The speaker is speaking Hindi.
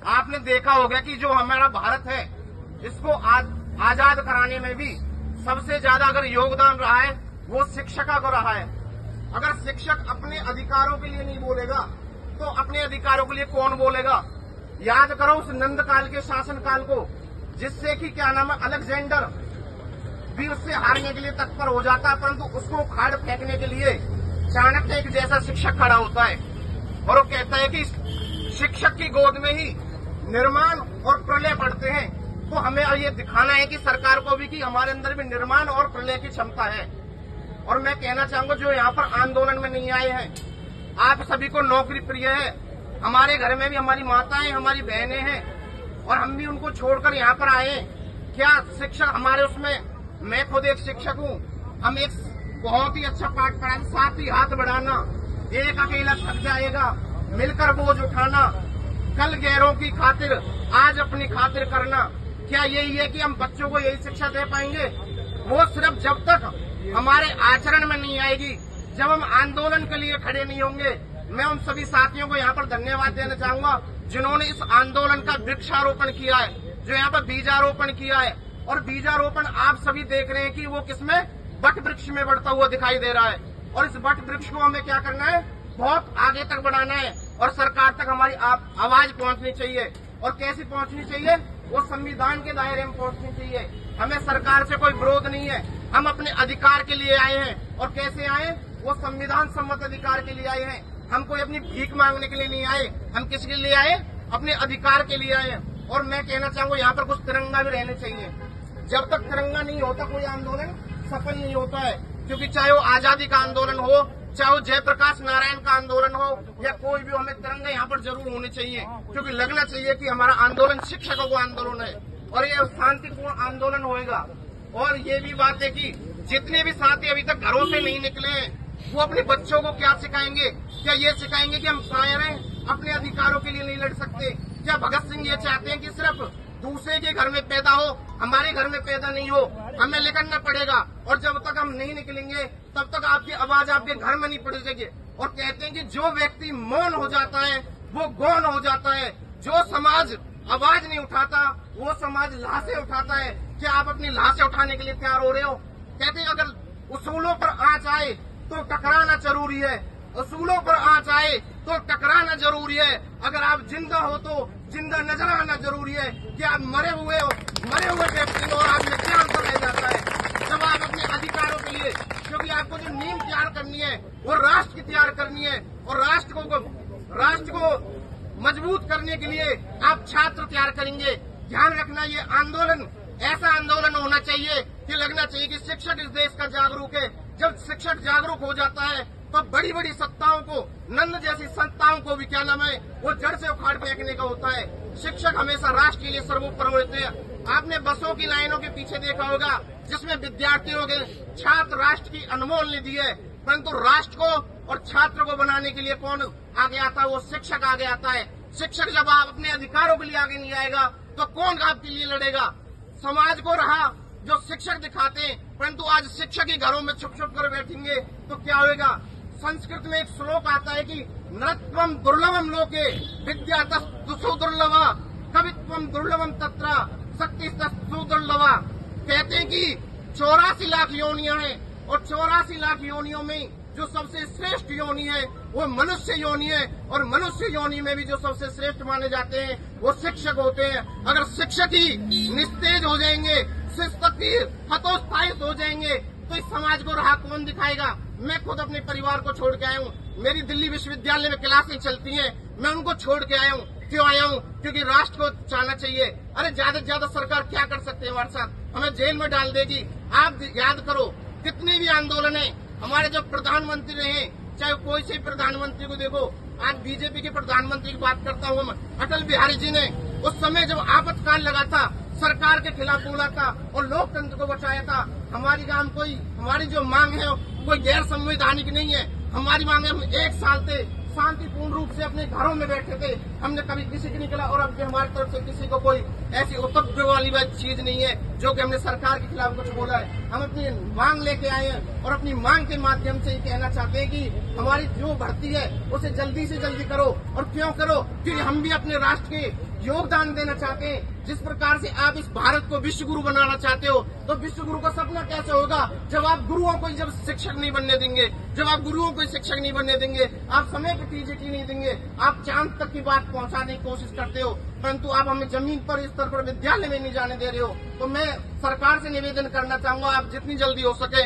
आपने देखा होगा कि जो हमारा भारत है इसको आजाद कराने में भी सबसे ज्यादा अगर योगदान रहा है वो शिक्षक का रहा है। अगर शिक्षक अपने अधिकारों के लिए नहीं बोलेगा तो अपने अधिकारों के लिए कौन बोलेगा। याद करो उस नंद काल के शासन काल को, जिससे कि क्या नाम है अलेक्जेंडर भी उससे हारने के लिए तत्पर हो जाता है, परंतु उसको खाड़ फेंकने के लिए चाणक्य एक जैसा शिक्षक खड़ा होता है और वो कहता है कि शिक्षक की गोद में ही निर्माण और प्रलय पढ़ते हैं। तो हमें ये दिखाना है कि सरकार को भी कि हमारे अंदर भी निर्माण और प्रलय की क्षमता है। और मैं कहना चाहूंगा जो यहाँ पर आंदोलन में नहीं आए हैं, आप सभी को नौकरी प्रिय है। हमारे घर में भी हमारी माताएं, हमारी बहनें हैं और हम भी उनको छोड़कर यहाँ पर आए हैं। क्या शिक्षक हमारे उसमें, मैं खुद एक शिक्षक हूँ, हम एक बहुत ही अच्छा पाठ पढ़ाएं, साथ ही हाथ बढ़ाना, एक अकेला थक जाएगा, मिलकर बोझ उठाना, कल गैरों की खातिर आज अपनी खातिर करना। क्या यही है कि हम बच्चों को यही शिक्षा दे पाएंगे? वो सिर्फ जब तक हमारे आचरण में नहीं आएगी, जब हम आंदोलन के लिए खड़े नहीं होंगे। मैं उन सभी साथियों को यहाँ पर धन्यवाद देना चाहूंगा जिन्होंने इस आंदोलन का वृक्षारोपण किया है, जो यहाँ पर बीजारोपण किया है। और बीजारोपण आप सभी देख रहे हैं कि वो किसमें, वट वृक्ष में बढ़ता हुआ दिखाई दे रहा है। और इस वट वृक्ष को हमें क्या करना है, बहुत आगे तक बढ़ाना है और सरकार तक हमारी आवाज पहुंचनी चाहिए। और कैसी पहुंचनी चाहिए? वो संविधान के दायरे में पहुंचनी चाहिए। हमें सरकार से कोई विरोध नहीं है, हम अपने अधिकार के लिए आए हैं। और कैसे आए? वो संविधान सम्मत अधिकार के लिए आए हैं। हम कोई अपनी भीख मांगने के लिए नहीं आए, हम किसके लिए आए? अपने अधिकार के लिए आए हैं। और मैं कहना चाहूंगा यहाँ पर कुछ तिरंगा भी रहने चाहिए। जब तक तिरंगा नहीं होता कोई आंदोलन सफल नहीं होता है, क्योंकि चाहे वो आजादी का आंदोलन हो, चाहे वो जयप्रकाश नारायण का आंदोलन हो या कोई भी, हमें तिरंगा यहाँ पर जरूर होने चाहिए, क्योंकि लगना चाहिए कि हमारा आंदोलन शिक्षकों का आंदोलन है और ये शांतिपूर्ण आंदोलन होएगा। और ये भी बात है कि जितने भी साथी अभी तक घरों से नहीं निकले हैं वो अपने बच्चों को क्या सिखाएंगे? क्या ये सिखाएंगे कि हम कायर हैं, अपने अधिकारों के लिए नहीं लड़ सकते? क्या भगत सिंह ये चाहते हैं कि सिर्फ दूसरे के घर में पैदा हो, हमारे घर में पैदा नहीं हो? हमें निकलना पड़ेगा और जब तक हम नहीं निकलेंगे तब तक आपकी आवाज आपके घर में नहीं पड़ेगी। और कहते हैं कि जो व्यक्ति मौन हो जाता है वो गौन हो जाता है। जो समाज आवाज नहीं उठाता वो समाज लाशें उठाता है। क्या आप अपनी लाशें उठाने के लिए तैयार हो रहे हो? कहते हैं अगर उसूलों पर आंच आए तो टकराना जरूरी है, उसूलों पर आंच आए तो टकराना जरूरी है। अगर आप जिंदा हो तो जिंदा नजर आना जरूरी है। कि आप मरे हुए व्यक्ति और आप में क्या अंतर रह जाता है जब आप अपने अधिकारों के लिए, क्योंकि आपको जो नींव तैयार करनी है वो राष्ट्र की तैयार करनी है और राष्ट्र को मजबूत करने के लिए आप छात्र तैयार करेंगे। ध्यान रखना, ये आंदोलन ऐसा आंदोलन होना चाहिए कि लगना चाहिए कि शिक्षक इस देश का जागरूक है। जब शिक्षक जागरूक हो जाता है तो बड़ी बड़ी सत्ताओं को, नंद जैसी संस्थाओं को भी क्या नाम है वो जड़ से उखाड़ फेंकने का होता है। शिक्षक हमेशा राष्ट्र के लिए सर्वोपरि होते हैं। आपने बसों की लाइनों के पीछे देखा होगा जिसमें विद्यार्थियों के छात्र राष्ट्र की अनमोल निधि है, परंतु राष्ट्र को और छात्र को बनाने के लिए कौन आगे आता है? वो शिक्षक आगे आता है। शिक्षक जब आप अपने अधिकारों के लिए आगे नहीं आएगा तो कौन आपके लिए लड़ेगा? समाज को रहा जो शिक्षक दिखाते हैं, परंतु आज शिक्षक ही घरों में छुप छुप कर बैठेंगे तो क्या होगा? संस्कृत में एक श्लोक आता है कि नृत्वम दुर्लभम लोके विद्यातस्तु दुर्लभा कवित्वम दुर्लभम तत्र शक्तिस्तु दुर्लभा। कहते हैं कि 84 लाख योनियां हैं और 84 लाख योनियों में जो सबसे श्रेष्ठ योनि है वो मनुष्य योनि है। और मनुष्य योनि में भी जो सबसे श्रेष्ठ माने जाते हैं वो शिक्षक होते हैं। अगर शिक्षक ही निस्तेज हो जाएंगे, हतोत्साहित हो जाएंगे तो इस समाज को राह कौन दिखाएगा? मैं खुद अपने परिवार को छोड़ के आया हूँ, मेरी दिल्ली विश्वविद्यालय में क्लासें चलती हैं, मैं उनको छोड़ के आया हूँ। क्यों आया हूँ? क्योंकि राष्ट्र को चाहना चाहिए। अरे ज्यादा से ज्यादा सरकार क्या कर सकते है हमारे साथ? हमें जेल में डाल देगी। आप याद करो कितने भी आंदोलन है, हमारे जो प्रधानमंत्री रहे, चाहे कोई से प्रधानमंत्री को देखो, आज बीजेपी के प्रधानमंत्री की बात करता हूँ, अटल बिहारी जी ने उस समय जब आपातकाल लगा था सरकार के खिलाफ बोला था और लोकतंत्र को बचाया था। हमारी जो मांग है कोई गैर संवैधानिक नहीं है। हमारी मांग है, हम 1 साल से शांतिपूर्ण रूप से अपने घरों में बैठे थे। हमने कभी किसी की नहीं किया और अब हमारी तरफ से किसी को कोई ऐसी उपद्रव वाली चीज नहीं है जो कि हमने सरकार के खिलाफ कुछ बोला है। हम अपनी मांग लेके आए हैं और अपनी मांग के माध्यम से ये कहना चाहते हैं कि हमारी जो भर्ती है उसे जल्दी से जल्दी करो। और क्यों करो? क्योंकि हम भी अपने राष्ट्र के योगदान देना चाहते हैं। जिस प्रकार से आप इस भारत को विश्व गुरु बनाना चाहते हो, तो विश्व गुरु का सपना कैसे होगा जब आप गुरुओं को जब शिक्षक नहीं बनने देंगे, जब आप गुरुओं को शिक्षक नहीं बनने देंगे, आप समय पे टीजीटी नहीं देंगे, आप चांद तक की बात पहुंचाने की कोशिश करते हो, परंतु आप हमें जमीन पर स्तर पर विद्यालय में नहीं जाने दे रहे हो। तो मैं सरकार से निवेदन करना चाहूंगा, आप जितनी जल्दी हो सके